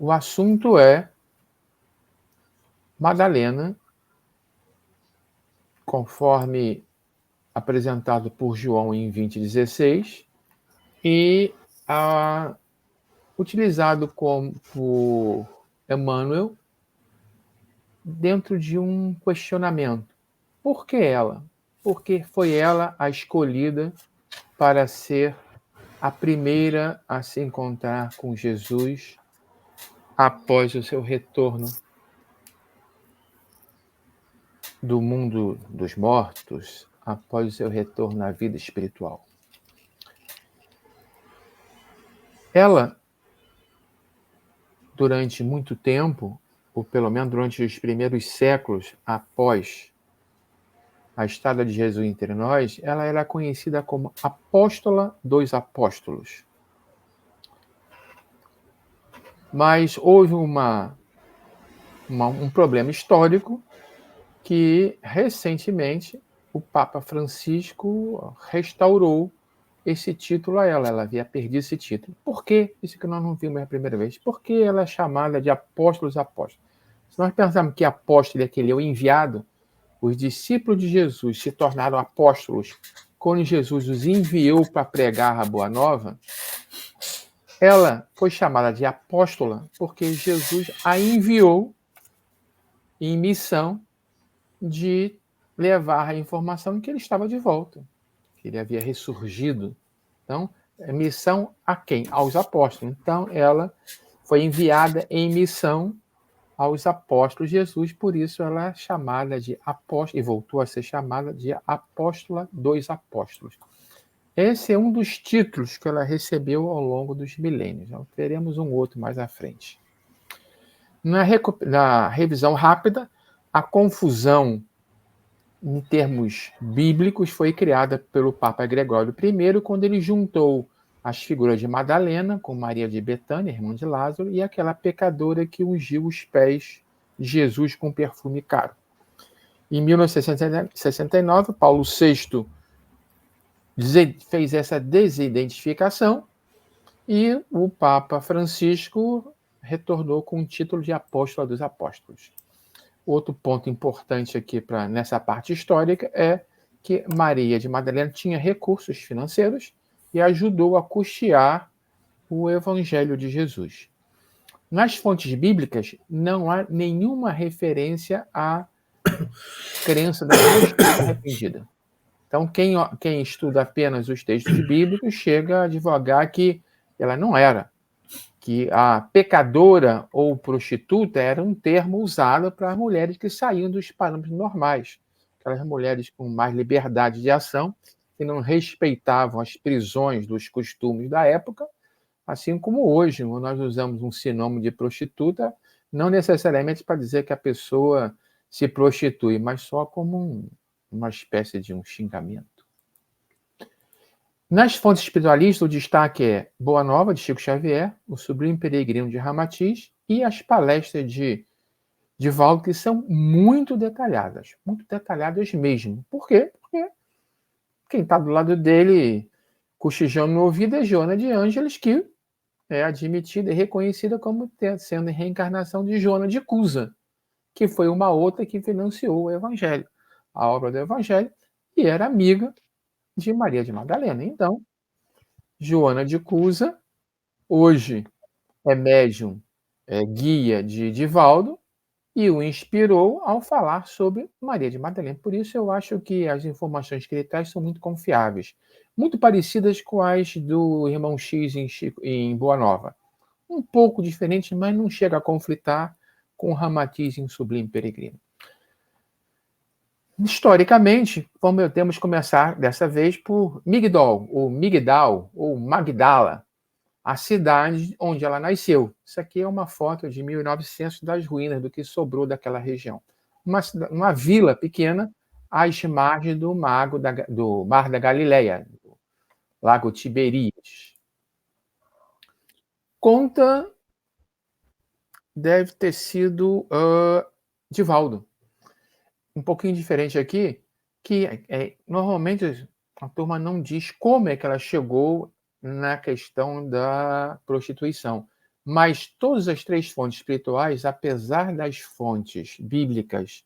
O assunto é Madalena, conforme apresentado por João em 20,16, e utilizado por Emmanuel dentro de um questionamento. Por que ela? Porque foi ela a escolhida para ser a primeira a se encontrar com Jesus após o seu retorno do mundo dos mortos, após o seu retorno à vida espiritual. Ela, durante muito tempo, ou pelo menos durante os primeiros séculos após a estada de Jesus entre nós, ela era conhecida como apóstola dos apóstolos. Mas houve um problema histórico que, recentemente, o Papa Francisco restaurou esse título a ela. Ela havia perdido esse título. Por quê? Isso que nós não vimos a primeira vez. Por que ela é chamada de apóstolos apóstolos? Se nós pensarmos que apóstolo é aquele o enviado, os discípulos de Jesus se tornaram apóstolos quando Jesus os enviou para pregar a Boa Nova. Ela foi chamada de apóstola porque Jesus a enviou em missão de levar a informação de que ele estava de volta, que ele havia ressurgido. Então, missão a quem? Aos apóstolos. Então, ela foi enviada em missão aos apóstolos de Jesus, por isso ela é chamada de apóstola, e voltou a ser chamada de apóstola dos apóstolos. Esse é um dos títulos que ela recebeu ao longo dos milênios. Então, teremos um outro mais à frente. Na revisão rápida, a confusão em termos bíblicos foi criada pelo Papa Gregório I, quando ele juntou as figuras de Madalena com Maria de Betânia, irmã de Lázaro, e aquela pecadora que ungiu os pés de Jesus com perfume caro. Em 1969, Paulo VI fez essa desidentificação e o Papa Francisco retornou com o título de apóstolo dos apóstolos. Outro ponto importante aqui nessa parte histórica é que Maria de Madalena tinha recursos financeiros e ajudou a custear o Evangelho de Jesus. Nas fontes bíblicas, não há nenhuma referência à crença da prostituta arrependida. Então, quem estuda apenas os textos bíblicos chega a advogar que ela não era, que a pecadora ou prostituta era um termo usado para mulheres que saíam dos parâmetros normais, aquelas mulheres com mais liberdade de ação, que não respeitavam as prisões dos costumes da época, assim como hoje, nós usamos um sinônimo de prostituta, não necessariamente para dizer que a pessoa se prostitui, mas só como uma espécie de um xingamento. Nas fontes espiritualistas, o destaque é Boa Nova, de Chico Xavier, O Sublime Peregrino, de Ramatiz, e as palestras de Divaldo, que são muito detalhadas mesmo. Por quê? Porque quem está do lado dele, cochichando no ouvido, é Joana de Ângeles, que é admitida e reconhecida como sendo a reencarnação de Joana de Cusa, que foi uma outra que financiou o Evangelho, a obra do Evangelho, e era amiga de Maria de Madalena. Então, Joana de Cusa, hoje é médium, guia de Divaldo, e o inspirou ao falar sobre Maria de Madalena. Por isso eu acho que as informações que ele traz são muito confiáveis, muito parecidas com as do irmão X em Boa Nova. Um pouco diferente, mas não chega a conflitar com o Ramatiz em Sublime Peregrino. Historicamente, temos que começar dessa vez por Migdol, ou Magdala, a cidade onde ela nasceu. Isso aqui é uma foto de 1900 das ruínas do que sobrou daquela região. Uma vila pequena às margens do Mar da Galileia, do Lago Tiberíades. Conta deve ter sido Divaldo. Um pouquinho diferente aqui, que normalmente a turma não diz como é que ela chegou na questão da prostituição, Mas todas as três fontes espirituais, apesar das fontes bíblicas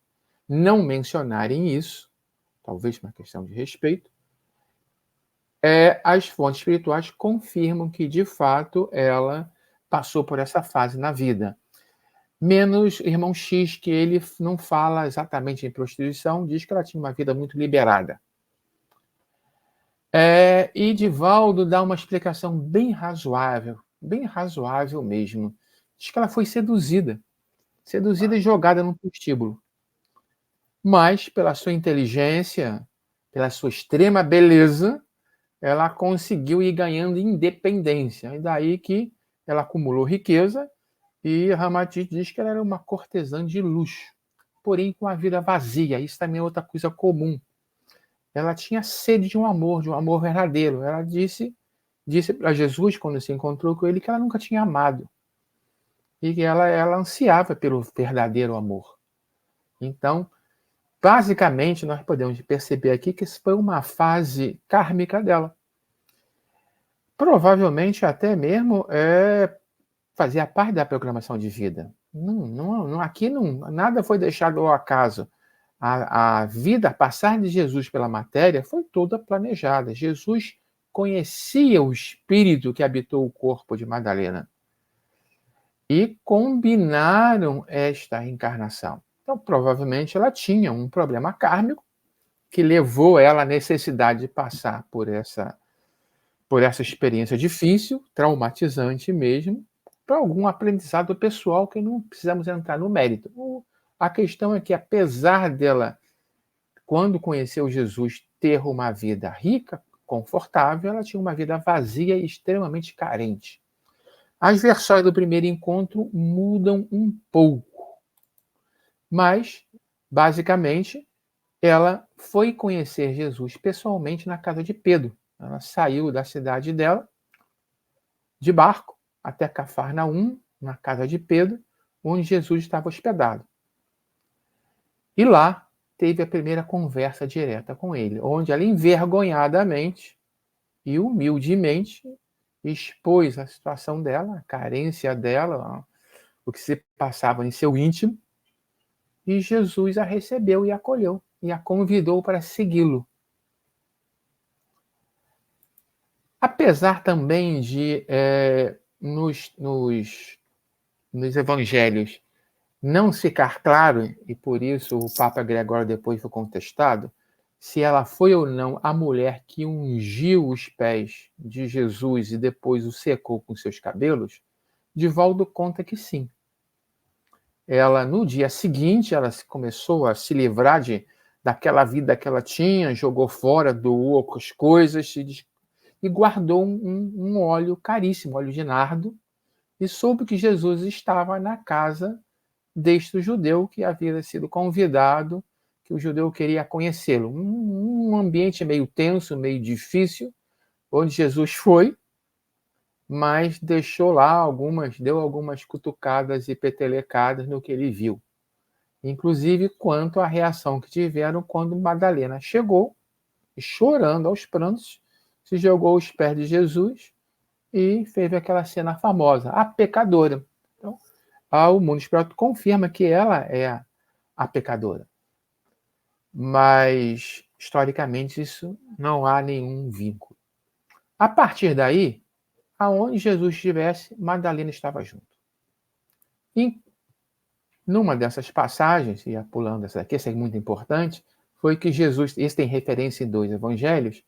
não mencionarem isso, talvez uma questão de respeito, as fontes espirituais confirmam que, de fato, ela passou por essa fase na vida. Menos irmão X, que ele não fala exatamente em prostituição, diz que ela tinha uma vida muito liberada. E Divaldo dá uma explicação bem razoável mesmo. Diz que ela foi seduzida e jogada num prostíbulo. Mas, pela sua inteligência, pela sua extrema beleza, ela conseguiu ir ganhando independência. E daí que ela acumulou riqueza, e Ramatiz diz que ela era uma cortesã de luxo, porém com a vida vazia. Isso também é outra coisa comum. Ela tinha sede de um amor verdadeiro. Ela disse para Jesus, quando se encontrou com ele, que ela nunca tinha amado. E que ela ansiava pelo verdadeiro amor. Então, basicamente, nós podemos perceber aqui que isso foi uma fase kármica dela. Provavelmente até mesmo fazia parte da programação de vida. Aqui nada foi deixado ao acaso. A vida, a passagem de Jesus pela matéria foi toda planejada. Jesus conhecia o espírito que habitou o corpo de Madalena e combinaram esta reencarnação. Então, provavelmente, ela tinha um problema kármico que levou ela à necessidade de passar por essa experiência difícil, traumatizante mesmo, para algum aprendizado pessoal que não precisamos entrar no mérito. A questão é que, apesar dela, quando conheceu Jesus, ter uma vida rica, confortável, ela tinha uma vida vazia e extremamente carente. As versões do primeiro encontro mudam um pouco, mas, basicamente, ela foi conhecer Jesus pessoalmente na casa de Pedro. Ela saiu da cidade dela, de barco, até Cafarnaum, na casa de Pedro, onde Jesus estava hospedado. E lá teve a primeira conversa direta com ele, onde ela envergonhadamente e humildemente expôs a situação dela, a carência dela, o que se passava em seu íntimo, e Jesus a recebeu e a acolheu, e a convidou para segui-lo. Apesar também de, nos evangelhos, não ficar claro, e por isso o Papa Gregório depois foi contestado, se ela foi ou não a mulher que ungiu os pés de Jesus e depois o secou com seus cabelos, Divaldo conta que sim. Ela, no dia seguinte, ela começou a se livrar daquela vida que ela tinha, jogou fora, doou as coisas e guardou um óleo caríssimo, óleo de nardo, e soube que Jesus estava na casa deste judeu que havia sido convidado, que o judeu queria conhecê-lo. Um ambiente meio tenso, meio difícil, onde Jesus foi, mas deu algumas cutucadas e petelecadas no que ele viu. Inclusive quanto à reação que tiveram quando Madalena chegou, chorando aos prantos, se jogou aos pés de Jesus e fez aquela cena famosa, a pecadora. Então, o mundo espiritual confirma que ela é a pecadora. Mas, historicamente, isso não há nenhum vínculo. A partir daí, aonde Jesus estivesse, Madalena estava junto. E numa dessas passagens, e pulando essa aqui, essa é muito importante, foi que Jesus, esse tem referência em 2 evangelhos,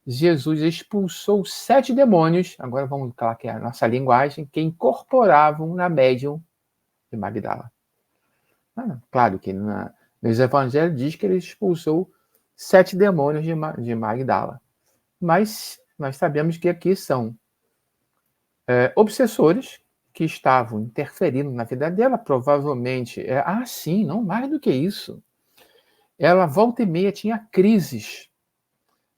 Jesus expulsou 7 demônios, agora vamos falar que é a nossa linguagem, que incorporavam na médium de Magdala. Claro que nos evangelhos diz que ele expulsou 7 demônios de Magdala. Mas nós sabemos que aqui são obsessores que estavam interferindo na vida dela, provavelmente. Sim, não mais do que isso. Ela, volta e meia, tinha crises.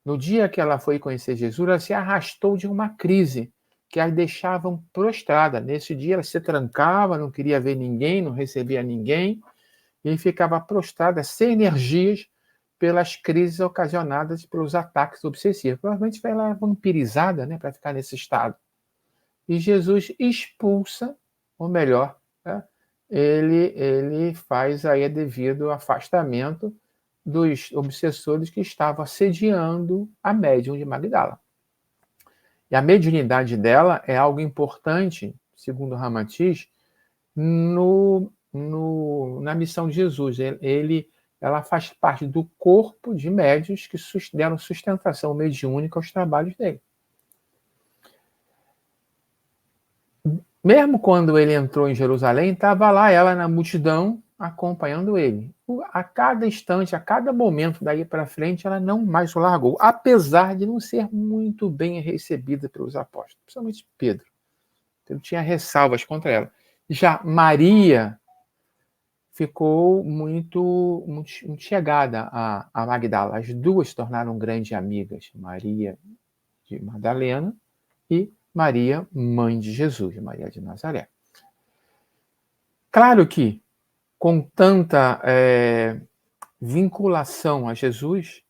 No dia que ela foi conhecer Jesus, ela se arrastou de uma crise que a deixavam prostrada. Nesse dia, ela se trancava, não queria ver ninguém, não recebia ninguém, e ficava prostrada, sem energias, pelas crises ocasionadas pelos ataques obsessivos. Provavelmente foi ela vampirizada, né, para ficar nesse estado. E Jesus expulsa ou melhor, né, ele faz aí devido ao afastamento dos obsessores que estavam assediando a médium de Magdala. E a mediunidade dela é algo importante, segundo Ramatiz, na missão de Jesus. Ela faz parte do corpo de médiuns que deram sustentação mediúnica aos trabalhos dele. Mesmo quando ele entrou em Jerusalém, estava lá ela na multidão acompanhando ele. A cada instante, a cada momento daí para frente, ela não mais o largou, apesar de não ser muito bem recebida pelos apóstolos, principalmente Pedro. Pedro tinha ressalvas contra ela. Já Maria ficou muito chegada a Magdala. As duas se tornaram grandes amigas, Maria de Madalena e Maria, mãe de Jesus, Maria de Nazaré. Claro que, com tanta vinculação a Jesus,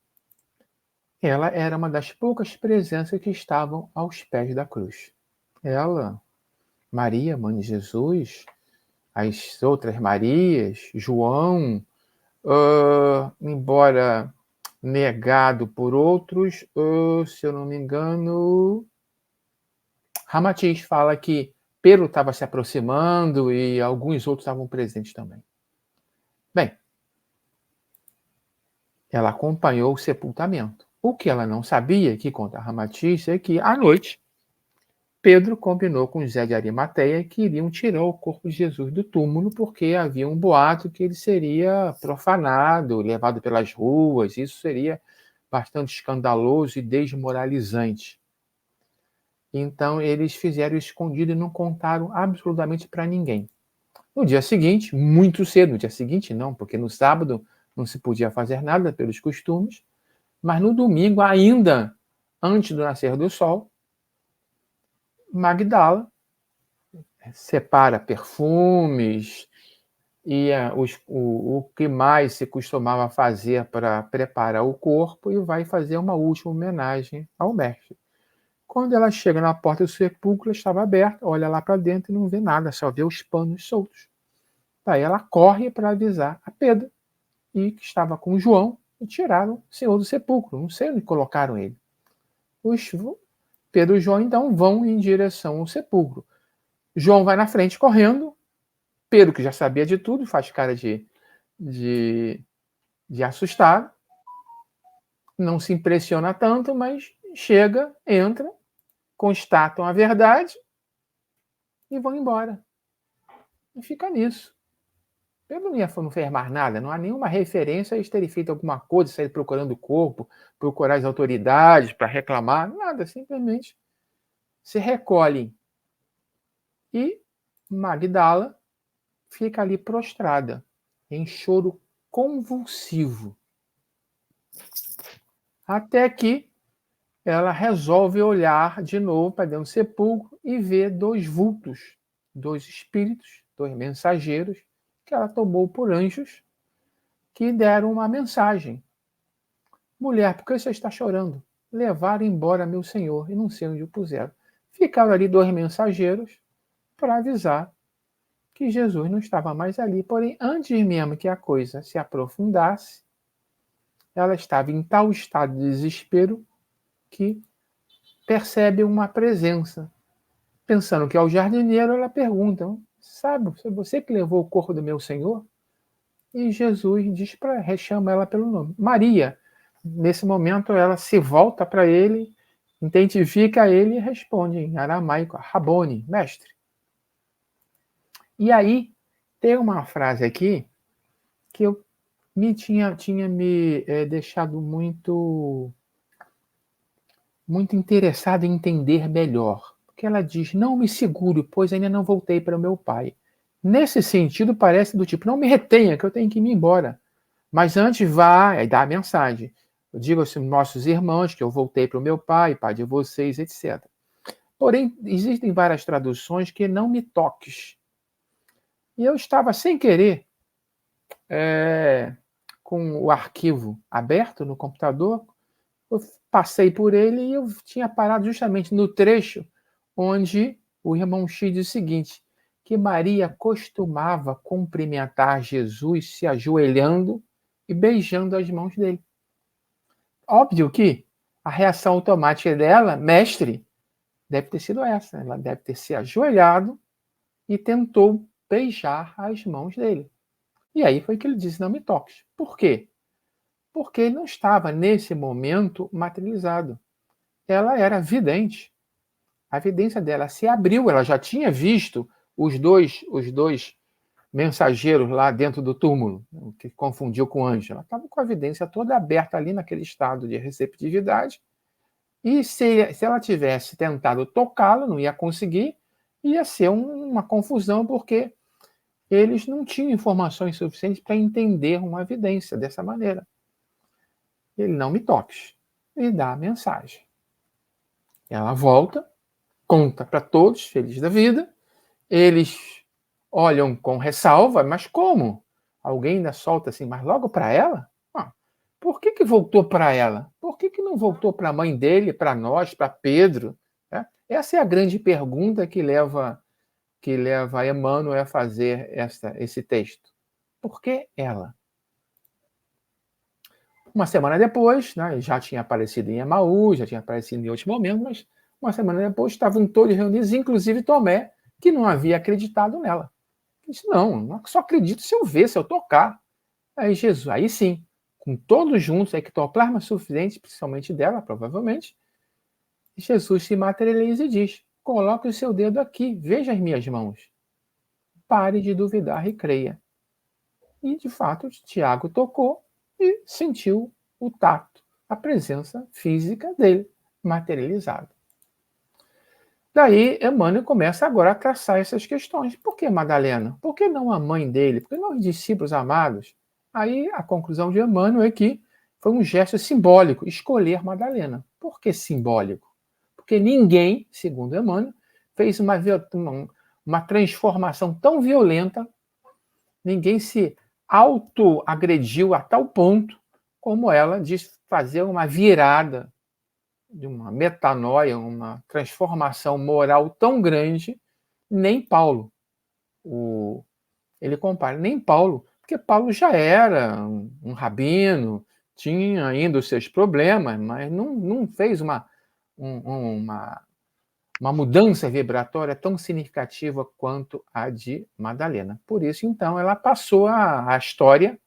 ela era uma das poucas presenças que estavam aos pés da cruz. Ela, Maria, mãe de Jesus, as outras Marias, João, embora negado por outros, se eu não me engano, Ramatiz fala que Pedro estava se aproximando e alguns outros estavam presentes também. Bem, ela acompanhou o sepultamento. O que ela não sabia, que conta Ramatiz, é que, à noite, Pedro combinou com José de Arimateia que iriam tirar o corpo de Jesus do túmulo porque havia um boato que ele seria profanado, levado pelas ruas. Isso seria bastante escandaloso e desmoralizante. Então, eles fizeram escondido e não contaram absolutamente para ninguém. No dia seguinte, muito cedo, no dia seguinte não, porque no sábado não se podia fazer nada pelos costumes, mas no domingo, ainda antes do nascer do sol, Magdala separa perfumes e o que mais se costumava fazer para preparar o corpo e vai fazer uma última homenagem ao mestre. Quando ela chega na porta do sepulcro, estava aberta, olha lá para dentro e não vê nada, só vê os panos soltos. Daí ela corre para avisar a Pedro, e que estava com João, e tiraram o Senhor do sepulcro. Não sei onde colocaram ele. Pedro e João, então, vão em direção ao sepulcro. João vai na frente correndo. Pedro, que já sabia de tudo, faz cara de assustado. Não se impressiona tanto, mas chega, entra, constatam a verdade e vão embora. E fica nisso. Pedro não fez mais nada, não há nenhuma referência a eles terem feito alguma coisa, sair procurando o corpo, procurar as autoridades para reclamar, nada, simplesmente se recolhem. E Magdala fica ali prostrada, em choro convulsivo. Até que ela resolve olhar de novo para dentro do sepulcro e ver dois vultos, dois espíritos, dois mensageiros, que ela tomou por anjos, que deram uma mensagem. Mulher, por que você está chorando? Levaram embora meu senhor e não sei onde o puseram. Ficaram ali dois mensageiros para avisar que Jesus não estava mais ali. Porém, antes mesmo que a coisa se aprofundasse, ela estava em tal estado de desespero que percebe uma presença. Pensando que é o jardineiro, ela pergunta, sabe, foi você que levou o corpo do meu senhor? E Jesus chama ela pelo nome. Maria. Nesse momento, ela se volta para ele, identifica ele e responde em aramaico, Rabone, mestre. E aí, tem uma frase aqui que eu tinha me deixado muito interessado em entender melhor. Porque ela diz, não me segure, pois ainda não voltei para o meu pai. Nesse sentido, parece do tipo, não me retenha, que eu tenho que ir embora. Mas antes vá e dá a mensagem. Eu digo aos nossos irmãos que eu voltei para o meu pai de vocês, etc. Porém, existem várias traduções que não me toques. E eu estava, sem querer, com o arquivo aberto no computador, eu passei por ele e eu tinha parado justamente no trecho onde o irmão X diz o seguinte, que Maria costumava cumprimentar Jesus se ajoelhando e beijando as mãos dele. Óbvio que a reação automática dela, mestre, deve ter sido essa. Ela deve ter se ajoelhado e tentou beijar as mãos dele. E aí foi que ele disse, não me toques. Por quê? Porque ele não estava, nesse momento, materializado. Ela era vidente. A vidência dela se abriu, ela já tinha visto os dois mensageiros lá dentro do túmulo, que confundiu com o anjo. Ela estava com a vidência toda aberta ali naquele estado de receptividade, e se ela tivesse tentado tocá-lo, não ia conseguir, ia ser uma confusão, porque eles não tinham informações suficientes para entender uma evidência dessa maneira. Ele, não me toques, e dá a mensagem. Ela volta, conta para todos, feliz da vida, eles olham com ressalva, mas como? Alguém ainda solta assim, mas logo para ela? Por que voltou para ela? Por que não voltou para a mãe dele, para nós, para Pedro? Essa é a grande pergunta que leva Emmanuel a fazer esse texto. Por que ela? Uma semana depois, né, já tinha aparecido em Emaús, já tinha aparecido em outros momentos, mas uma semana depois estavam todos reunidos, inclusive Tomé, que não havia acreditado nela. Ele disse, não, só acredito se eu ver, se eu tocar. Aí Jesus, aí sim, com todos juntos, ectoplasma suficiente, principalmente dela, provavelmente, Jesus se materializa e diz, coloque o seu dedo aqui, veja as minhas mãos. Pare de duvidar e creia. E, de fato, Tiago tocou e sentiu o tato, a presença física dele, materializada. Daí, Emmanuel começa agora a traçar essas questões. Por que Madalena? Por que não a mãe dele? Por que não os discípulos amados? Aí, a conclusão de Emmanuel é que foi um gesto simbólico, escolher Madalena. Por que simbólico? Porque ninguém, segundo Emmanuel, fez uma transformação tão violenta, ninguém se autoagrediu a tal ponto como ela de fazer uma virada, de uma metanoia, uma transformação moral tão grande, nem Paulo. Ele compara, nem Paulo, porque Paulo já era um rabino, tinha ainda os seus problemas, mas não fez uma mudança vibratória tão significativa quanto a de Madalena. Por isso, então, ela passou a história,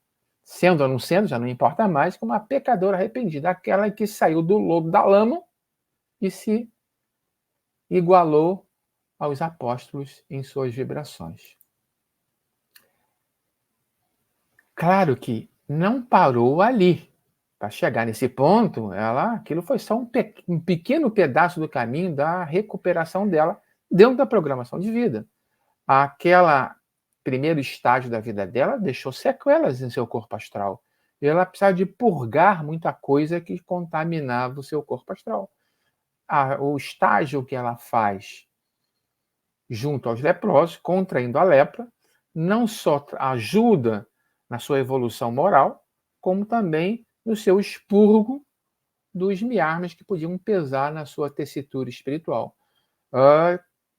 sendo ou não sendo, já não importa mais, como uma pecadora arrependida, aquela que saiu do lodo da lama e se igualou aos apóstolos em suas vibrações. Claro que não parou ali. Para chegar nesse ponto, aquilo foi só um pequeno pedaço do caminho da recuperação dela dentro da programação de vida. Aquela primeiro estágio da vida dela deixou sequelas em seu corpo astral. E ela precisava de purgar muita coisa que contaminava o seu corpo astral. O estágio que ela faz junto aos leprosos, contraindo a lepra, não só ajuda na sua evolução moral, como também no seu expurgo dos miasmas que podiam pesar na sua tessitura espiritual.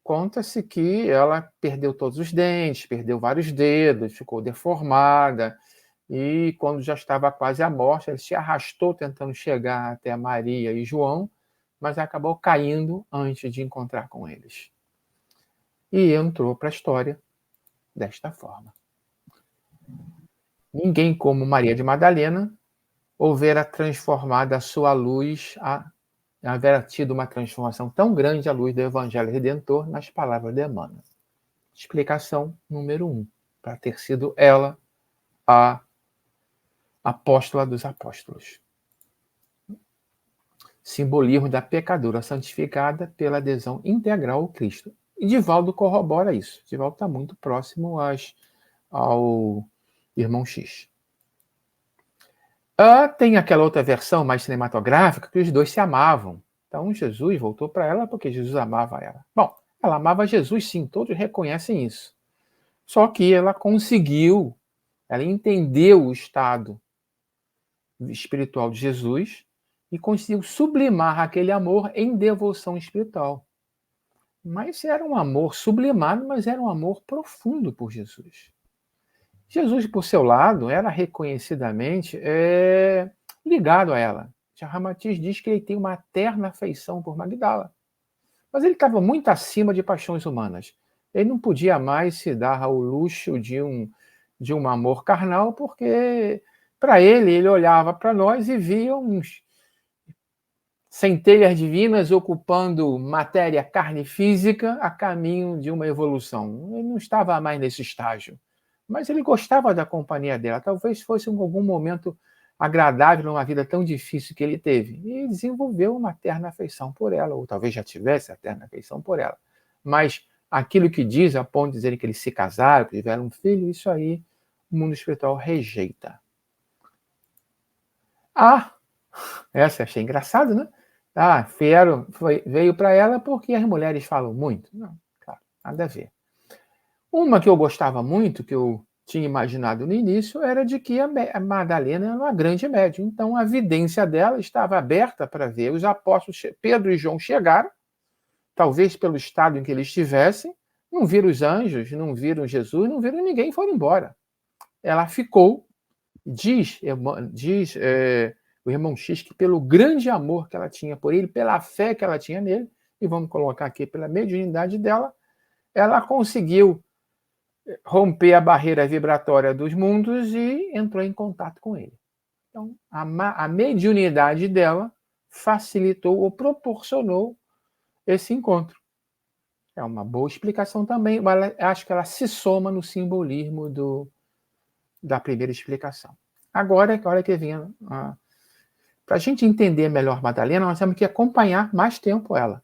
Conta-se que ela perdeu todos os dentes, perdeu vários dedos, ficou deformada, e quando já estava quase à morte, ela se arrastou tentando chegar até Maria e João, mas acabou caindo antes de encontrar com eles. E entrou para a história desta forma. Ninguém como Maria de Madalena houvera transformado a sua luz, havera tido uma transformação tão grande à luz do Evangelho Redentor nas palavras de Emmanuel. Explicação número 1, para ter sido ela a apóstola dos apóstolos. Simbolismo da pecadora santificada pela adesão integral ao Cristo. E Divaldo corrobora isso. Divaldo está muito próximo ao irmão X. Tem aquela outra versão mais cinematográfica que os dois se amavam. Então Jesus voltou para ela porque Jesus amava ela. Bom, ela amava Jesus sim, todos reconhecem isso. Só que ela entendeu o estado espiritual de Jesus e conseguiu sublimar aquele amor em devoção espiritual. Mas era um amor sublimado, mas era um amor profundo por Jesus. Jesus, por seu lado, era reconhecidamente ligado a ela. Ramatiz diz que ele tem uma terna afeição por Magdala. Mas ele estava muito acima de paixões humanas. Ele não podia mais se dar ao luxo de um amor carnal, porque, para ele olhava para nós e via uns centelhas divinas ocupando matéria, carne física, a caminho de uma evolução. Ele não estava mais nesse estágio. Mas ele gostava da companhia dela. Talvez fosse em algum momento agradável numa vida tão difícil que ele teve. E desenvolveu uma terna afeição por ela, ou talvez já tivesse a terna afeição por ela. Mas aquilo que diz, a ponto de dizer que eles se casaram, que tiveram um filho, isso aí o mundo espiritual rejeita. Essa eu achei engraçado, né? Fiero veio para ela porque as mulheres falam muito. Não, claro, nada a ver. Uma que eu gostava muito, que eu tinha imaginado no início, era de que a Madalena era uma grande médium. Então, a vidência dela estava aberta para ver os apóstolos Pedro e João chegaram, talvez pelo estado em que eles estivessem, não viram os anjos, não viram Jesus, não viram ninguém e foram embora. Ela ficou, diz o irmão X, que pelo grande amor que ela tinha por ele, pela fé que ela tinha nele, e vamos colocar aqui pela mediunidade dela, ela conseguiu romper a barreira vibratória dos mundos e entrou em contato com ele. Então, a mediunidade dela facilitou ou proporcionou esse encontro. É uma boa explicação também, mas acho que ela se soma no simbolismo da primeira explicação. Agora, olha que vem. Para a gente entender melhor Madalena, nós temos que acompanhar mais tempo ela.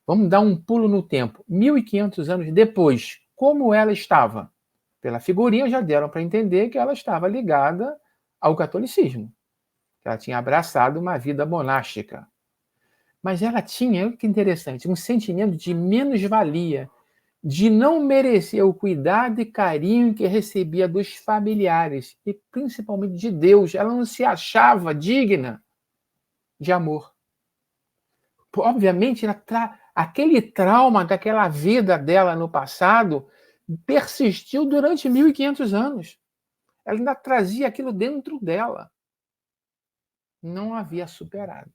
Vamos dar um pulo no tempo. 1.500 anos depois, como ela estava? Pela figurinha já deram para entender que ela estava ligada ao catolicismo. Ela tinha abraçado uma vida monástica. Mas ela tinha, olha que interessante, um sentimento de menos-valia, de não merecer o cuidado e carinho que recebia dos familiares, e principalmente de Deus. Ela não se achava digna de amor. Obviamente, aquele trauma daquela vida dela no passado persistiu durante 1.500 anos. Ela ainda trazia aquilo dentro dela. Não havia superado.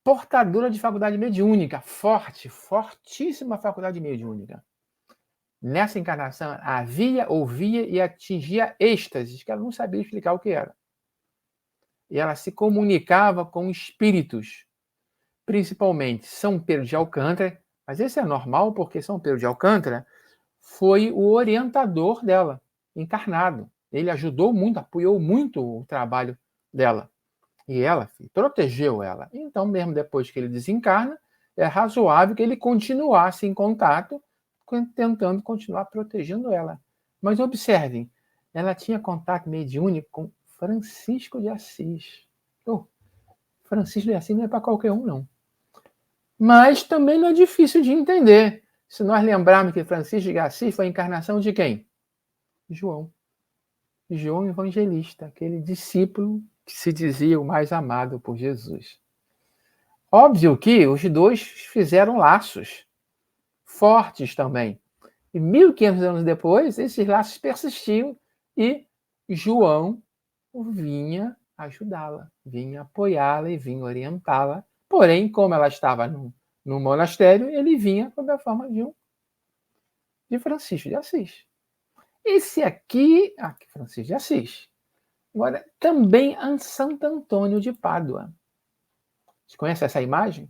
Portadora de faculdade mediúnica, fortíssima faculdade mediúnica. Nessa encarnação, ouvia e atingia êxtases que ela não sabia explicar o que era. E ela se comunicava com espíritos, principalmente São Pedro de Alcântara, mas esse é normal porque São Pedro de Alcântara foi o orientador dela, encarnado. Ele ajudou muito, apoiou muito o trabalho dela. E ela protegeu ela. Então, mesmo depois que ele desencarna, é razoável que ele continuasse em contato, tentando continuar protegendo ela. Mas observem, ela tinha contato mediúnico com Francisco de Assis. Francisco de Assis não é para qualquer um, não. Mas também não é difícil de entender. Se nós lembrarmos que Francisco de Assis foi a encarnação de quem? João Evangelista, aquele discípulo que se dizia o mais amado por Jesus. Óbvio que os dois fizeram laços fortes também. E 1.500 anos depois, esses laços persistiam e João vinha ajudá-la, vinha apoiá-la e vinha orientá-la. Porém, como ela estava no monastério, ele vinha sob a forma de Francisco de Assis. Esse aqui, Francisco de Assis. Agora, também Santo Antônio de Pádua. Você conhece essa imagem?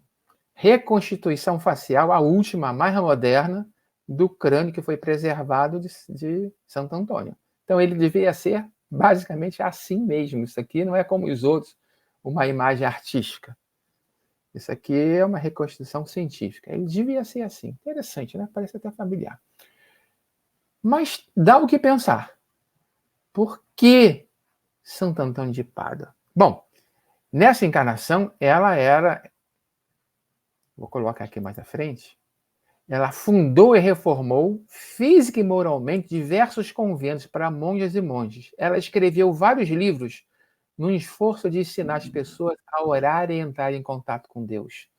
Reconstituição facial, a última, a mais moderna, do crânio que foi preservado de Santo Antônio. Então, ele devia ser basicamente assim mesmo. Isso aqui não é como os outros, uma imagem artística. Isso aqui é uma reconstituição científica. Ele devia ser assim. Interessante, né? Parece até familiar. Mas dá o que pensar. Por que Santo Antônio de Pádua? Bom, nessa encarnação, ela era... Vou colocar aqui mais à frente. Ela fundou e reformou, física e moralmente, diversos conventos para monjas e monges. Ela escreveu vários livros no esforço de ensinar as pessoas a orar e entrar em contato com Deus.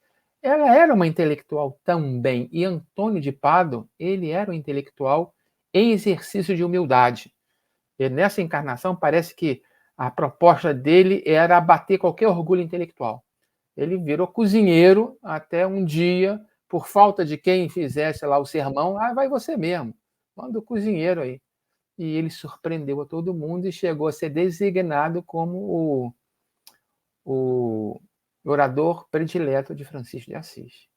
ela era uma intelectual também. E Antônio de Pádua, ele era um intelectual em exercício de humildade. E nessa encarnação, parece que a proposta dele era abater qualquer orgulho intelectual. Ele virou cozinheiro até um dia, por falta de quem fizesse lá o sermão, vai você mesmo, manda o cozinheiro aí. E ele surpreendeu a todo mundo e chegou a ser designado como o orador predileto de Francisco de Assis.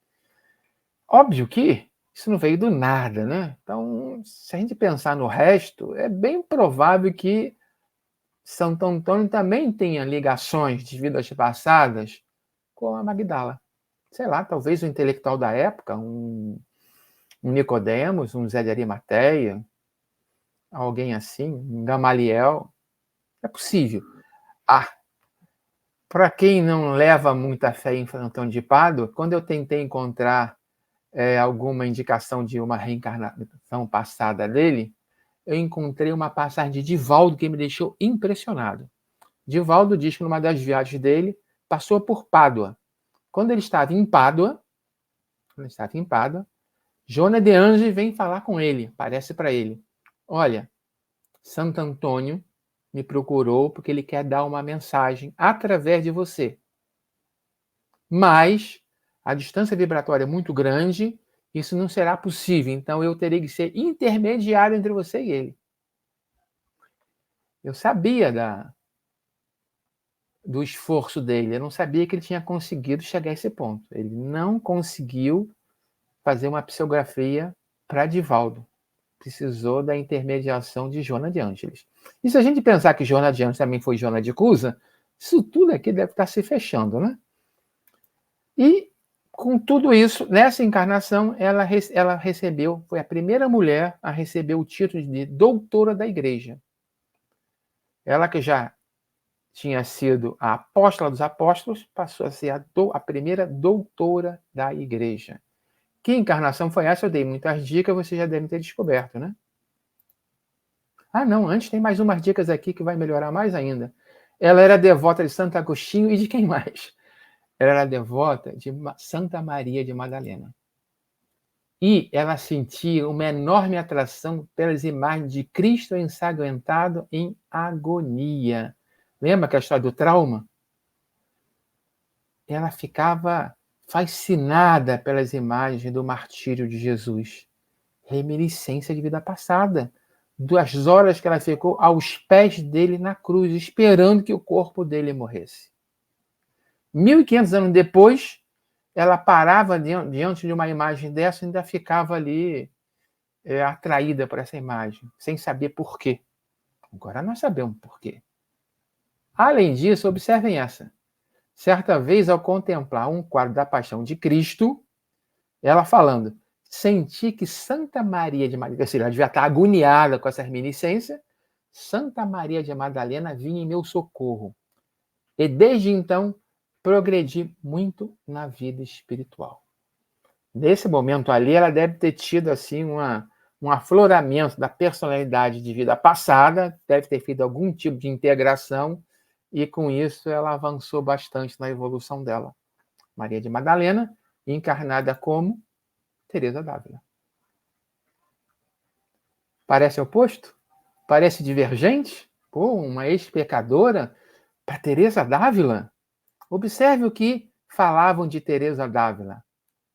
Óbvio que isso não veio do nada, né? Então, se a gente pensar no resto, é bem provável que Santo Antônio também tenha ligações de vidas passadas com a Magdala. Sei lá, talvez um intelectual da época, um Nicodemos, um Zé de Arimateia, alguém assim, um Gamaliel. É possível. Para quem não leva muita fé em Santo Antônio de Pádua, quando eu tentei encontrar alguma indicação de uma reencarnação passada dele, eu encontrei uma passagem de Divaldo que me deixou impressionado. Divaldo diz que numa das viagens dele passou por Pádua. Quando ele estava em Pádua, Joana de Anjos vem falar com ele, parece para ele: olha, Santo Antônio me procurou porque ele quer dar uma mensagem através de você. Mas a distância vibratória é muito grande, isso não será possível, então eu terei que ser intermediário entre você e ele. Eu sabia do esforço dele, eu não sabia que ele tinha conseguido chegar a esse ponto. Ele não conseguiu fazer uma psicografia para Divaldo. Precisou da intermediação de Joana de Ângeles. E se a gente pensar que Joana de Ângeles também foi Joana de Cusa, isso tudo aqui deve estar se fechando, né? E, com tudo isso, nessa encarnação, ela recebeu, foi a primeira mulher a receber o título de doutora da Igreja. Ela que já tinha sido a apóstola dos apóstolos, passou a ser a primeira doutora da Igreja. Que encarnação foi essa? Eu dei muitas dicas, vocês já devem ter descoberto, né? Não, antes tem mais umas dicas aqui que vai melhorar mais ainda. Ela era devota de Santo Agostinho e de quem mais? Ela era devota de Santa Maria de Madalena. E ela sentia uma enorme atração pelas imagens de Cristo ensanguentado em agonia. Lembra aquela história do trauma? Ela ficava fascinada pelas imagens do martírio de Jesus. Reminiscência de vida passada. 2 horas que ela ficou aos pés dele na cruz, esperando que o corpo dele morresse. 1.500 anos depois, ela parava diante de uma imagem dessa e ainda ficava ali atraída por essa imagem, sem saber por quê. Agora nós sabemos por quê. Além disso, observem essa. Certa vez, ao contemplar um quadro da Paixão de Cristo, ela falando: senti que Santa Maria de Madalena, ela devia estar agoniada com essa reminiscência, Santa Maria de Madalena vinha em meu socorro. E desde então, progredi muito na vida espiritual. Nesse momento ali, ela deve ter tido assim um afloramento da personalidade de vida passada, deve ter feito algum tipo de integração, e com isso ela avançou bastante na evolução dela. Maria de Madalena, encarnada como Teresa d'Ávila. Parece oposto? Parece divergente? Uma ex-pecadora para Teresa d'Ávila? Observe o que falavam de Teresa d'Ávila.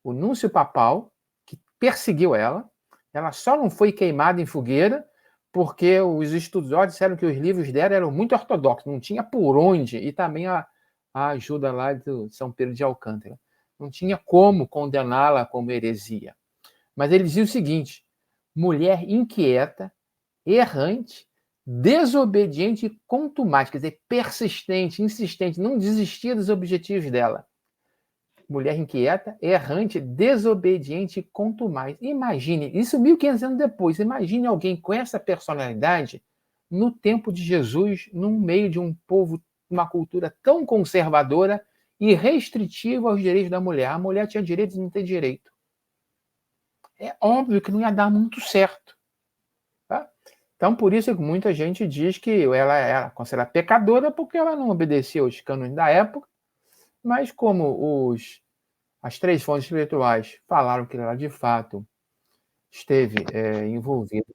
O núncio papal, que perseguiu ela só não foi queimada em fogueira porque os estudiosos disseram que os livros dela eram muito ortodoxos, não tinha por onde, e também a ajuda lá de São Pedro de Alcântara. Não tinha como condená-la como heresia. Mas ele dizia o seguinte: mulher inquieta, errante, desobediente e contumaz, quer dizer, persistente, insistente, não desistia dos objetivos dela. Mulher inquieta, errante, desobediente e contumaz. Imagine, isso 1.500 anos depois, imagine alguém com essa personalidade no tempo de Jesus, no meio de um povo, uma cultura tão conservadora e restritiva aos direitos da mulher. A mulher tinha direito de não ter direito. É óbvio que não ia dar muito certo. Tá? Então, por isso que muita gente diz que ela era considerada pecadora porque ela não obedecia aos cânones da época, mas como as 3 fontes espirituais falaram que ela, de fato, esteve envolvida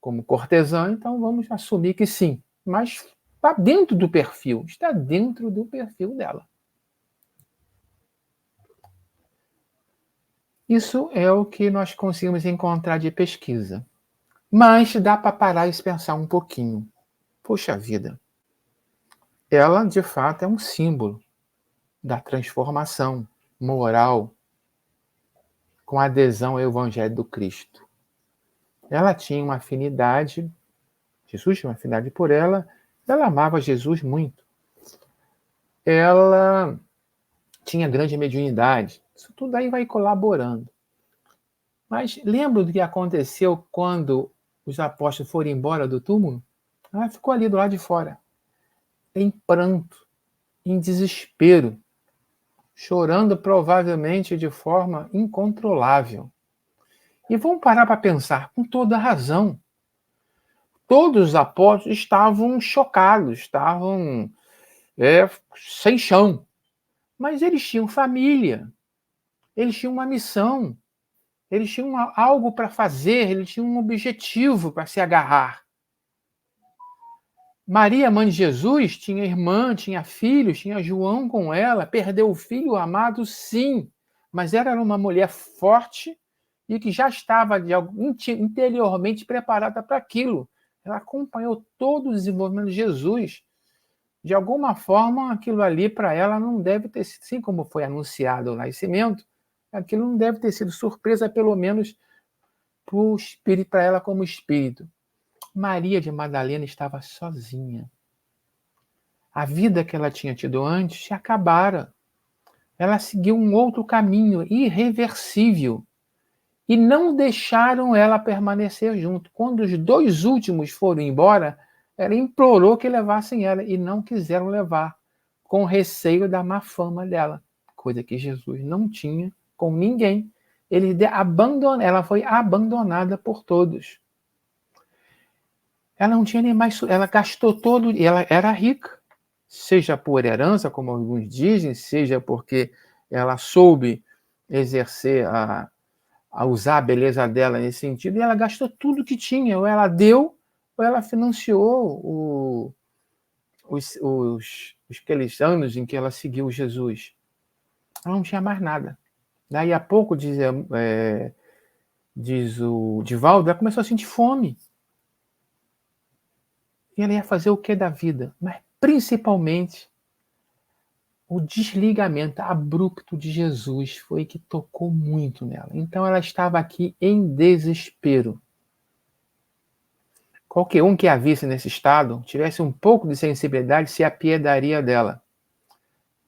como cortesã, então vamos assumir que sim. Mas está dentro do perfil, está dentro do perfil dela. Isso é o que nós conseguimos encontrar de pesquisa. Mas dá para parar e pensar um pouquinho. Poxa vida, ela de fato é um símbolo da transformação moral com adesão ao Evangelho do Cristo. Ela tinha uma afinidade, Jesus tinha uma afinidade por ela, ela amava Jesus muito. Ela tinha grande mediunidade. Isso tudo aí vai colaborando. Mas lembra do que aconteceu quando os apóstolos foram embora do túmulo? Ela ficou ali do lado de fora, em pranto, em desespero, chorando provavelmente de forma incontrolável. E vamos parar para pensar, com toda razão. Todos os apóstolos estavam chocados, estavam sem chão. Mas eles tinham família, eles tinham uma missão, eles tinham algo para fazer, eles tinham um objetivo para se agarrar. Maria, mãe de Jesus, tinha irmã, tinha filhos, tinha João com ela, perdeu o filho amado, sim, mas era uma mulher forte e que já estava interiormente preparada para aquilo. Ela acompanhou todo o desenvolvimento de Jesus. De alguma forma, aquilo ali para ela não deve ter sido, assim como foi anunciado o nascimento, aquilo não deve ter sido surpresa, pelo menos para ela como espírito. Maria de Madalena estava sozinha. A vida que ela tinha tido antes se acabara. Ela seguiu um outro caminho irreversível e não deixaram ela permanecer junto. Quando os 2 últimos foram embora, ela implorou que levassem ela e não quiseram levar, com receio da má fama dela, coisa que Jesus não tinha com ninguém. Ela foi abandonada por todos. Ela não tinha nem mais, ela gastou todo, ela era rica, seja por herança, como alguns dizem, seja porque ela soube exercer a usar a beleza dela nesse sentido, e ela gastou tudo que tinha, ou ela deu, ou ela financiou aqueles anos em que ela seguiu Jesus. Ela não tinha mais nada. Daí a pouco, diz o Divaldo, ela começou a sentir fome. E ela ia fazer o que da vida? Mas, principalmente, o desligamento abrupto de Jesus foi que tocou muito nela. Então, ela estava aqui em desespero. Qualquer um que a visse nesse estado, tivesse um pouco de sensibilidade, se apiedaria dela.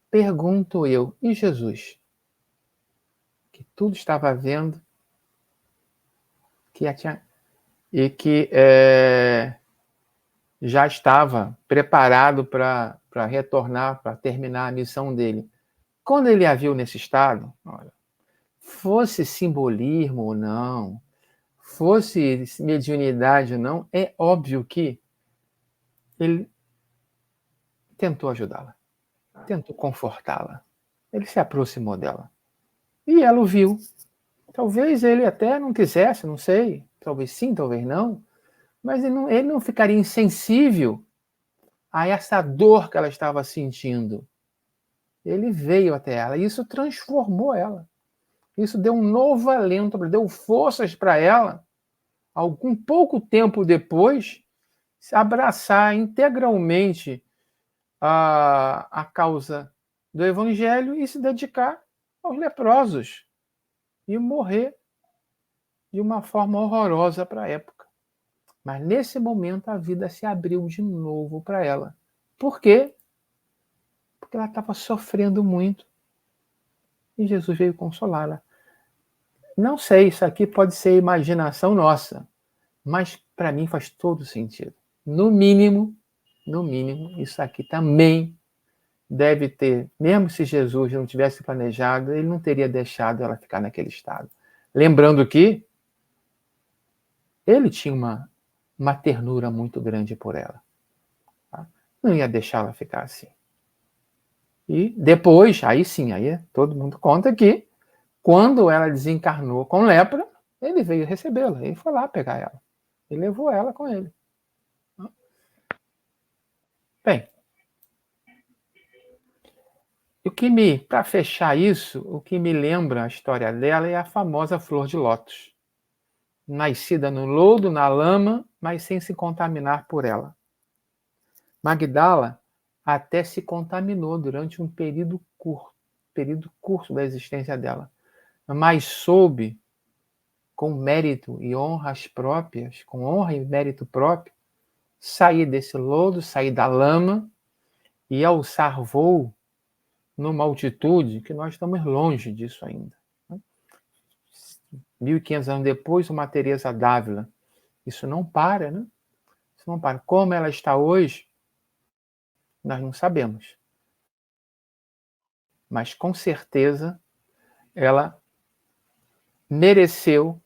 Pergunto eu, e Jesus? Que tudo estava vendo, que e que já estava preparado para retornar, para terminar a missão dele. Quando ele a viu nesse estado, olha, fosse simbolismo ou não, fosse mediunidade ou não, é óbvio que ele tentou ajudá-la, tentou confortá-la. Ele se aproximou dela. E ela o viu. Talvez ele até não quisesse, não sei. Talvez sim, talvez não. Mas ele não ficaria insensível a essa dor que ela estava sentindo. Ele veio até ela e isso transformou ela. Isso deu um novo alento, deu forças para ela, algum pouco tempo depois, se abraçar integralmente a causa do Evangelho e se dedicar aos leprosos e morrer de uma forma horrorosa para a época. Mas nesse momento a vida se abriu de novo para ela. Por quê? Porque ela estava sofrendo muito e Jesus veio consolá-la. Não sei, isso aqui pode ser imaginação nossa, mas para mim faz todo sentido. No mínimo, isso aqui também deve ter, mesmo se Jesus não tivesse planejado, ele não teria deixado ela ficar naquele estado. Lembrando que ele tinha uma ternura muito grande por ela. Tá? Não ia deixá-la ficar assim. E depois, aí sim, aí todo mundo conta que quando ela desencarnou com lepra, ele veio recebê-la, ele foi lá pegar ela. E levou ela com ele. Bem, para fechar isso, o que me lembra a história dela é a famosa flor de lótus. Nascida no lodo, na lama, mas sem se contaminar por ela. Magdala até se contaminou durante um período curto da existência dela, mas soube, com mérito e honras próprias, com honra e mérito próprio, sair desse lodo, sair da lama e alçar voo numa altitude que nós estamos longe disso ainda. 1.500 anos depois, uma Teresa d'Ávila. Isso não para, né? Isso não para. Como ela está hoje, nós não sabemos. Mas, com certeza, ela mereceu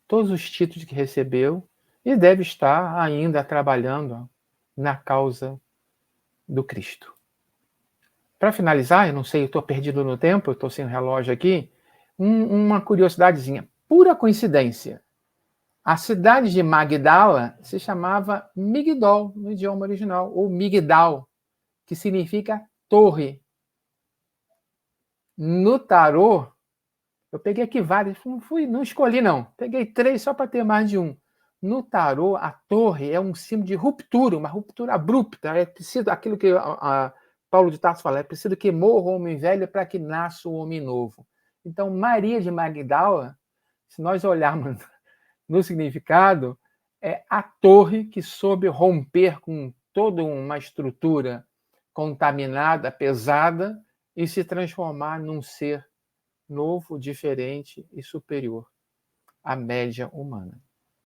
todos os títulos que recebeu e deve estar ainda trabalhando na causa do Cristo. Para finalizar, eu não sei, eu estou perdido no tempo, eu estou sem o relógio aqui, uma curiosidadezinha. Pura coincidência. A cidade de Magdala se chamava Migdol, no idioma original, ou Migdal, que significa torre. No tarô, eu peguei aqui vários, não escolhi não, peguei 3 só para ter mais de um. No tarô, a torre é um símbolo de ruptura, uma ruptura abrupta, é preciso aquilo que Paulo de Tarso fala, é preciso que morra o homem velho para que nasça o homem novo. Então, Maria de Magdala, se nós olharmos no significado, é a torre que soube romper com toda uma estrutura contaminada, pesada, e se transformar num ser novo, diferente e superior à média humana.